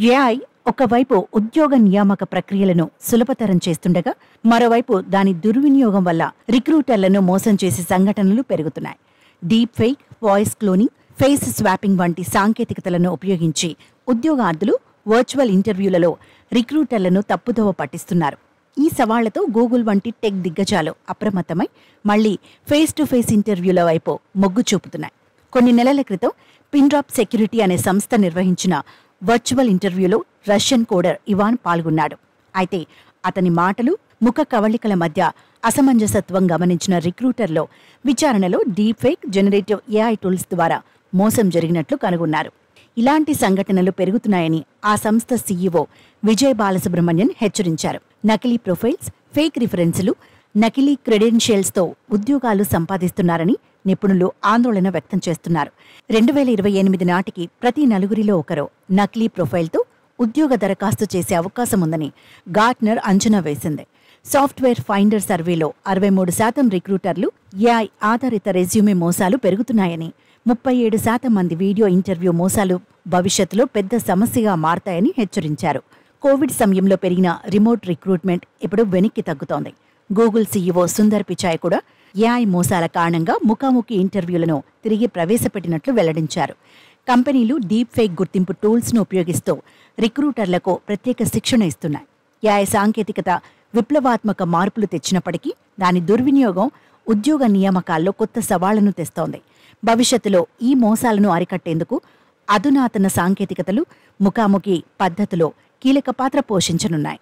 AI ఒకవైపు ఉద్యోగ నియామక ప్రక్రియలను సులభతరం చేస్తుండగా మరోవైపు దాని దుర్వినియోగం వల్ల రిక్రూటర్లను మోసం చేసే సంఘటనలు పెరుగుతున్నాయి. Deep fake, voice cloning, face swapping వంటి సాంకేతికతలను ఉపయోగించి ఉద్యోగార్థులు వర్చువల్ ఇంటర్వ్యూలలో రిక్రూటర్లను తప్పుదోవ పట్టిస్తున్నారు. ఈ సవాళ్లతో గూగుల్ వంటి టెక్ దిగ్గజాలు అప్రమత్తమై మళ్లీ ఫేస్ టు ఫేస్ ఇంటర్వ్యూల వైపు మొగ్గు చూపుతున్నాయి. కొన్ని నెలల క్రితం పిన్డ్రాప్ సెక్యూరిటీ అనే సంస్థ నిర్వహించిన వర్చువల్ ఇంటర్వ్యూలో రష్యన్ కోడర్ ఇవాన్ పాల్గొన్నాడు. అయితే అతని మాటలు, ముఖ కవళికల మధ్య అసమంజసత్వం గమనించిన రిక్రూటర్లో విచారణలో deep fake, generative AI tools ద్వారా మోసం జరిగినట్లు కనుగొన్నారు. ఇలాంటి సంఘటనలు పెరుగుతున్నాయని ఆ సంస్థ సీఈఓ విజయ్ బాలసుబ్రహ్మణ్యన్ హెచ్చరించారు. నకిలీ ప్రొఫైల్స్, ఫేక్ రిఫరెన్సులు, నకిలీ క్రెడెన్షియల్స్తో ఉద్యోగాలు సంపాదిస్తున్నారని నిపుణులు ఆందోళన వ్యక్తం చేస్తున్నారు. 2028 నాటికి ప్రతి నలుగురిలో ఒకరు నకిలీ ప్రొఫైల్తో ఉద్యోగ దరఖాస్తు చేసే అవకాశం ఉందని గార్ట్నర్ అంచనా వేసింది. సాఫ్ట్వేర్ ఫైండర్ సర్వేలో 63% రిక్రూటర్లు ఏఐ ఆధారిత రెజ్యూమే మోసాలు పెరుగుతున్నాయని, 37% మంది వీడియో ఇంటర్వ్యూ మోసాలు భవిష్యత్తులో పెద్ద సమస్యగా మారతాయని హెచ్చరించారు. కోవిడ్ సమయంలో పెరిగిన రిమోట్ రిక్రూట్మెంట్ ఇప్పుడు వెనక్కి తగ్గుతోంది. గూగుల్ సీఈఓ సుందర్ పిచాయ్ కూడా ఏఐ మోసాల కారణంగా ముఖాముఖి ఇంటర్వ్యూలను తిరిగి ప్రవేశపెట్టినట్లు వెల్లడించారు. కంపెనీలు డీప్ ఫేక్ గుర్తింపు టూల్స్ను ఉపయోగిస్తూ రిక్రూటర్లకు ప్రత్యేక శిక్షణ ఇస్తున్నాయి. ఏఐ సాంకేతికత విప్లవాత్మక మార్పులు తెచ్చినప్పటికీ దాని దుర్వినియోగం ఉద్యోగ నియామకాల్లో కొత్త సవాళ్లను తెస్తోంది. భవిష్యత్తులో ఈ మోసాలను అరికట్టేందుకు అధునాతన సాంకేతికతలు, ముఖాముఖి పద్ధతులు కీలక పాత్ర పోషించనున్నాయి.